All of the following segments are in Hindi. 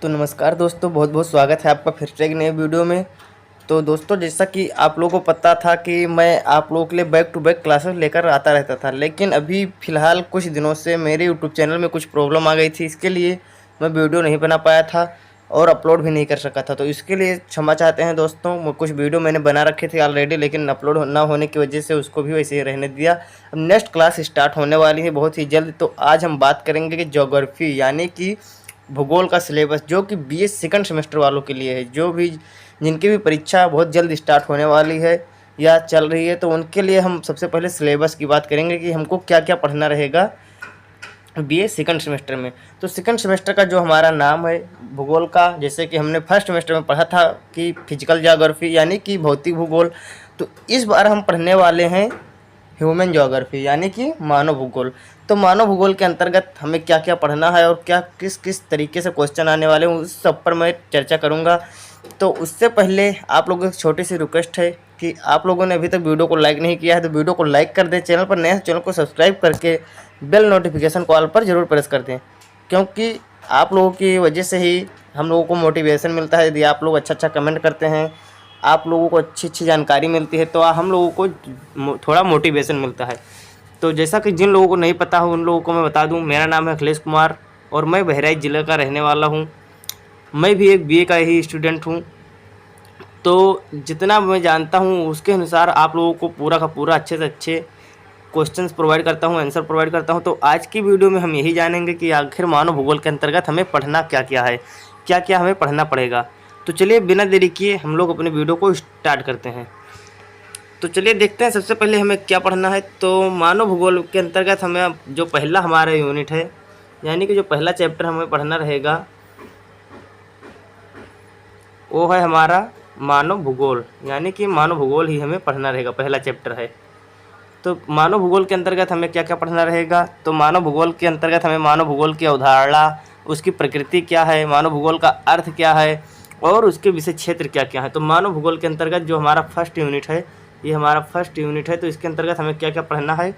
तो नमस्कार दोस्तों, बहुत बहुत स्वागत है आपका फिर से एक नए वीडियो में। तो दोस्तों, जैसा कि आप लोगों को पता था कि मैं आप लोगों के लिए बैक टू बैक क्लासेस लेकर आता रहता था, लेकिन अभी फ़िलहाल कुछ दिनों से मेरे यूट्यूब चैनल में कुछ प्रॉब्लम आ गई थी। इसके लिए मैं वीडियो नहीं बना पाया था और अपलोड भी नहीं कर सका था। तो इसके लिए क्षमा चाहते हैं दोस्तों। कुछ वीडियो मैंने बना रखे थे ऑलरेडी, लेकिन अपलोड ना होने की वजह से उसको भी वैसे ही रहने दिया। अब नेक्स्ट क्लास स्टार्ट होने वाली है बहुत ही जल्द। तो आज हम बात करेंगे कि ज्योग्राफी यानी कि भूगोल का सिलेबस, जो कि बीए सेकंड सेमेस्टर वालों के लिए है, जो भी जिनकी भी परीक्षा बहुत जल्द स्टार्ट होने वाली है या चल रही है। तो उनके लिए हम सबसे पहले सिलेबस की बात करेंगे कि हमको क्या क्या पढ़ना रहेगा बीए सेकंड सेमेस्टर में। तो सेकंड सेमेस्टर का जो हमारा नाम है भूगोल का, जैसे कि हमने फर्स्ट सेमेस्टर में पढ़ा था कि फिजिकल ज्योग्राफी यानी कि भौतिक भूगोल, तो इस बार हम पढ़ने वाले हैं ह्यूमन ज्योग्राफी यानी कि मानव भूगोल। तो मानव भूगोल के अंतर्गत हमें क्या क्या पढ़ना है और क्या किस किस तरीके से क्वेश्चन आने वाले हैं, उस सब पर मैं चर्चा करूंगा। तो उससे पहले आप लोगों की छोटी सी रिक्वेस्ट है कि आप लोगों ने अभी तक वीडियो को लाइक नहीं किया है तो वीडियो को लाइक कर दें, चैनल पर नए हैं चैनल को सब्सक्राइब करके बेल नोटिफिकेशन कॉल पर ज़रूर प्रेस कर दें, क्योंकि आप लोगों की वजह से ही हम लोगों को मोटिवेशन मिलता है। यदि आप लोग अच्छा अच्छा कमेंट करते हैं, आप लोगों को अच्छी अच्छी जानकारी मिलती है, तो हम लोगों को थोड़ा मोटिवेशन मिलता है। तो जैसा कि जिन लोगों को नहीं पता हो उन लोगों को मैं बता दूं, मेरा नाम है अखिलेश कुमार और मैं बहराइच ज़िले का रहने वाला हूं। मैं भी एक बीए का ही स्टूडेंट हूं। तो जितना मैं जानता हूं उसके अनुसार आप लोगों को पूरा का पूरा अच्छे से अच्छे क्वेश्चंस प्रोवाइड करता हूं, आंसर प्रोवाइड करता हूं। तो आज की वीडियो में हम यही जानेंगे कि आखिर मानव भूगोल के अंतर्गत हमें पढ़ना क्या क्या है, क्या क्या हमें पढ़ना पड़ेगा। तो चलिए बिना देरी किए हम लोग अपने वीडियो को स्टार्ट करते हैं। तो चलिए देखते हैं सबसे पहले हमें क्या पढ़ना है। तो मानव भूगोल के अंतर्गत हमें जो पहला हमारा यूनिट है, यानी कि जो पहला चैप्टर हमें पढ़ना रहेगा वो है हमारा मानव भूगोल, यानी कि मानव भूगोल ही हमें पढ़ना रहेगा, पहला चैप्टर है। तो मानव भूगोल के अंतर्गत हमें क्या क्या पढ़ना रहेगा। तो मानव भूगोल के अंतर्गत हमें मानव भूगोल की अवधारणा, उसकी प्रकृति क्या है, मानव भूगोल का अर्थ क्या है और उसके विषय क्षेत्र क्या क्या है। तो मानव भूगोल के अंतर्गत जो हमारा फर्स्ट यूनिट है, ये हमारा फर्स्ट यूनिट है। तो इसके अंतर्गत हमें क्या क्या पढ़ना है।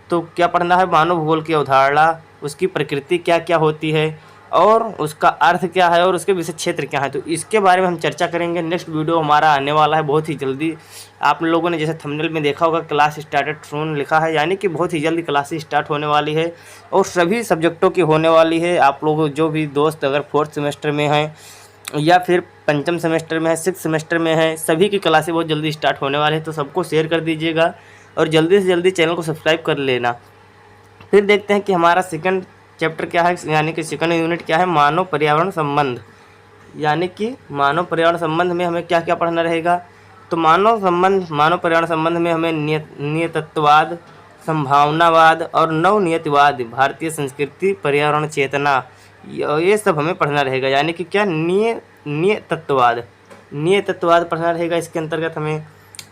तो क्या पढ़ना है, मानव भूगोल की अवधारणा, उसकी प्रकृति क्या क्या होती है और उसका अर्थ क्या है और उसके विषय क्षेत्र क्या है। तो इसके बारे में हम चर्चा करेंगे। नेक्स्ट वीडियो हमारा आने वाला है बहुत ही जल्दी। आप लोगों ने जैसे थंबनेल में देखा होगा क्लास स्टार्टेड सून लिखा है, यानी कि बहुत ही जल्दी क्लासेस स्टार्ट होने वाली है और सभी सब्जेक्टों की होने वाली है। आप लोग जो भी दोस्त अगर फोर्थ सेमेस्टर में हैं या फिर पंचम सेमेस्टर में है, सिक्स सेमेस्टर में है, सभी की क्लासें बहुत जल्दी स्टार्ट होने वाली है। तो सबको शेयर कर दीजिएगा और जल्दी से जल्दी चैनल को सब्सक्राइब कर लेना। फिर देखते हैं कि हमारा सेकंड चैप्टर क्या है, यानी कि सेकंड यूनिट क्या है, मानव पर्यावरण संबंध। यानी कि मानव पर्यावरण संबंध में हमें क्या क्या पढ़ना रहेगा। तो मानव पर्यावरण संबंध में हमें नियतत्ववाद, संभावनावाद और नवनियतिवाद, भारतीय संस्कृति, पर्यावरण चेतना, ये सब हमें पढ़ना रहेगा। यानी कि क्या, नियतत्ववाद पढ़ना रहेगा। इसके अंतर्गत हमें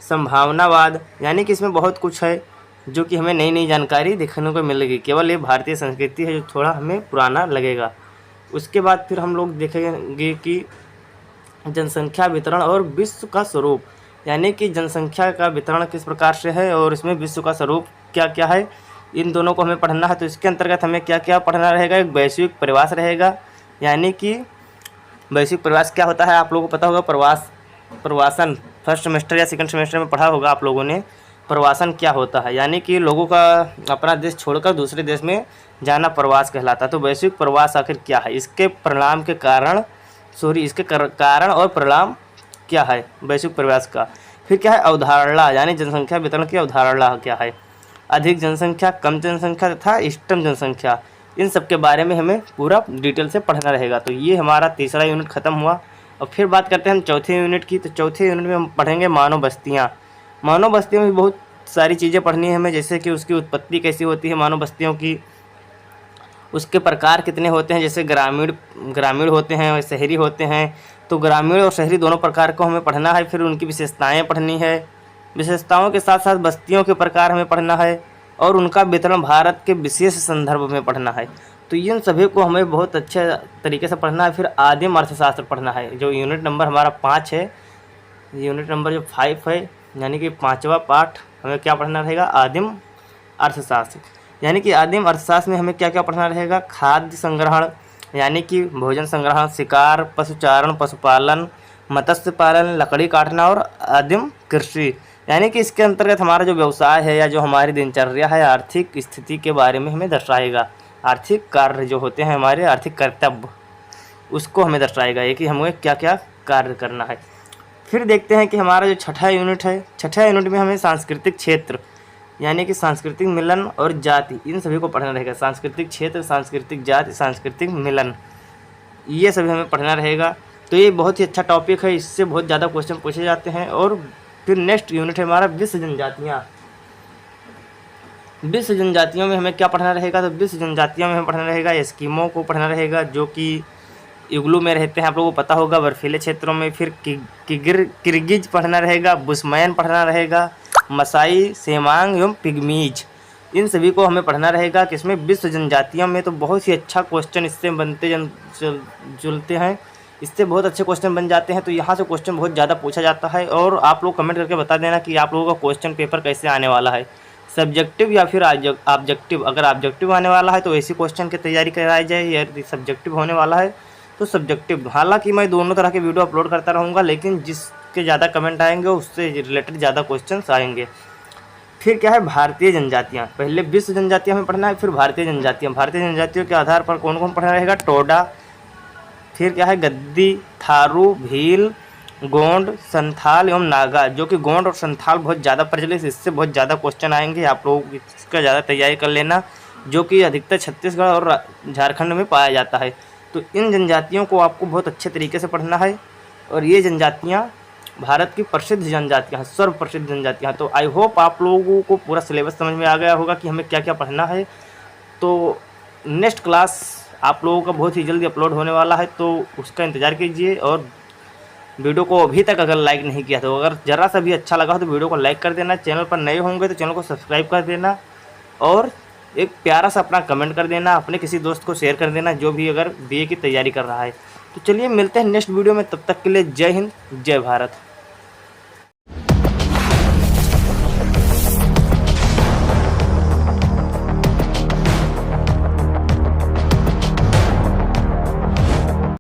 संभावनावाद, यानी कि इसमें बहुत कुछ है जो कि हमें नई नई जानकारी देखने को मिलेगी। केवल ये भारतीय संस्कृति है जो थोड़ा हमें पुराना लगेगा। उसके बाद फिर हम लोग देखेंगे कि जनसंख्या वितरण और विश्व का स्वरूप, यानी कि जनसंख्या का वितरण किस प्रकार से है और इसमें विश्व का स्वरूप क्या क्या है, इन दोनों को हमें पढ़ना है। तो इसके अंतर्गत हमें क्या क्या पढ़ना रहेगा। एक वैश्विक प्रवास रहेगा, यानी कि वैश्विक प्रवास क्या होता है आप लोगों को पता होगा। प्रवासन फर्स्ट सेमेस्टर या सेकंड सेमेस्टर में पढ़ा होगा आप लोगों ने। प्रवासन क्या होता है, यानी कि लोगों का अपना देश छोड़कर दूसरे देश में जाना प्रवास कहलाता है। तो वैश्विक प्रवास आखिर क्या है, इसके परिणाम के कारण इसके कारण और परिणाम क्या है वैश्विक प्रवास का। फिर क्या है, अवधारणा, यानी जनसंख्या वितरण की अवधारणा क्या है। अधिक जनसंख्या, कम जनसंख्या तथा इष्टतम जनसंख्या, इन सब के बारे में हमें पूरा डिटेल से पढ़ना रहेगा। तो ये हमारा तीसरा यूनिट ख़त्म हुआ। और फिर बात करते हैं हम चौथे यूनिट की। तो चौथे यूनिट में हम पढ़ेंगे मानव बस्तियाँ। मानव बस्तियों में बहुत सारी चीज़ें पढ़नी है हमें, जैसे कि उसकी उत्पत्ति कैसी होती है मानव बस्तियों की, उसके प्रकार कितने होते हैं, जैसे ग्रामीण होते हैं और शहरी होते हैं। तो ग्रामीण और शहरी दोनों प्रकार को हमें पढ़ना है। फिर उनकी विशेषताएं पढ़नी है, विशेषताओं के साथ साथ बस्तियों के प्रकार हमें पढ़ना है और उनका वितरण भारत के विशेष संदर्भ में पढ़ना है। तो इन सभी को हमें बहुत अच्छे तरीके से पढ़ना है। फिर आदिम अर्थशास्त्र पढ़ना है, जो यूनिट नंबर हमारा 5 है, यूनिट नंबर जो 5 है, यानी कि 5वां पाठ हमें क्या पढ़ना रहेगा, आदिम अर्थशास्त्र। यानी कि आदिम अर्थशास्त्र में हमें क्या क्या पढ़ना रहेगा, खाद्य संग्रहण, यानी कि भोजन संग्रहण, शिकार, पशुचारण, पशुपालन, मत्स्य पालन, लकड़ी काटना और आदिम कृषि। यानी कि इसके अंतर्गत हमारा जो व्यवसाय है या जो हमारी दिनचर्या है, आर्थिक स्थिति के बारे में हमें दर्शाएगा। आर्थिक कार्य जो होते हैं हमारे आर्थिक कर्तव्य, उसको हमें दर्शाएगा ये कि हमें क्या क्या कार्य करना है। फिर देखते हैं कि हमारा जो छठा यूनिट है, छठा यूनिट में हमें सांस्कृतिक क्षेत्र यानी कि सांस्कृतिक मिलन और जाति, इन सभी को पढ़ना रहेगा। सांस्कृतिक क्षेत्र, सांस्कृतिक जाति, सांस्कृतिक मिलन, ये सभी हमें पढ़ना रहेगा। तो ये बहुत ही अच्छा टॉपिक है, इससे बहुत ज़्यादा क्वेश्चन पूछे जाते हैं। और फिर नेक्स्ट यूनिट है हमारा विश्व जनजातियाँ। विश्व जनजातियों में हमें क्या पढ़ना रहेगा? तो विश्व जनजातियों में हमें पढ़ना रहेगा एस्किमो को पढ़ना रहेगा, जो कि इग्लू में रहते हैं, आप लोगों को पता होगा, बर्फीले क्षेत्रों में। फिर किर्गिज पढ़ना रहेगा, बुशमैन पढ़ना रहेगा, मसाई, सेमांग एवं पिग्मीज, इन सभी को हमें पढ़ना रहेगा। किसमें? विश्व जनजातियों में। तो बहुत ही अच्छा क्वेश्चन इससे बनते जुलते हैं, इससे बहुत अच्छे क्वेश्चन बन जाते हैं। तो यहाँ से क्वेश्चन बहुत ज़्यादा पूछा जाता है। और आप लोग कमेंट करके बता देना कि आप लोगों का क्वेश्चन पेपर कैसे आने वाला है, सब्जेक्टिव या फिर ऑब्जेक्टिव। अगर ऑब्जेक्टिव आने वाला है तो ऐसी क्वेश्चन की तैयारी कराई जाए, या सब्जेक्टिव होने वाला है तो सब्जेक्टिव। हालांकि मैं दोनों तरह के वीडियो अपलोड करता रहूँगा, लेकिन जिसके ज़्यादा कमेंट आएंगे उससे रिलेटेड ज़्यादा क्वेश्चंस आएंगे। फिर क्या है? भारतीय जनजातियाँ। पहले विश्व जनजातियाँ में पढ़ना है, फिर भारतीय जनजातियाँ। भारतीय जनजातियों के आधार पर कौन कौन पढ़ना रहेगा? टोडा, फिर क्या है? गद्दी, थारू, भील, गोंड, संथाल एवं नागा। जो कि गोंड और संथाल बहुत ज़्यादा प्रचलित, इससे बहुत ज़्यादा क्वेश्चन आएंगे, आप लोग इसका ज़्यादा तैयारी कर लेना, जो कि अधिकतर छत्तीसगढ़ और झारखंड में पाया जाता है। तो इन जनजातियों को आपको बहुत अच्छे तरीके से पढ़ना है। और ये जनजातियाँ भारत की प्रसिद्ध जनजातियाँ हैं, सर्वप्रसिद्ध जनजातियाँ। तो आई होप आप लोगों को पूरा सिलेबस समझ में आ गया होगा कि हमें क्या क्या पढ़ना है। तो नेक्स्ट क्लास आप लोगों का बहुत ही जल्दी अपलोड होने वाला है, तो उसका इंतज़ार कीजिए। और वीडियो को अभी तक अगर लाइक नहीं किया तो अगर ज़रा सा भी अच्छा लगा हो तो वीडियो को लाइक कर देना। चैनल पर नए होंगे तो चैनल को सब्सक्राइब कर देना, और एक प्यारा सा अपना कमेंट कर देना, अपने किसी दोस्त को शेयर कर देना जो भी अगर बीए की तैयारी कर रहा है। तो चलिए मिलते हैं नेक्स्ट वीडियो में, तब तक के लिए जय हिंद, जय भारत।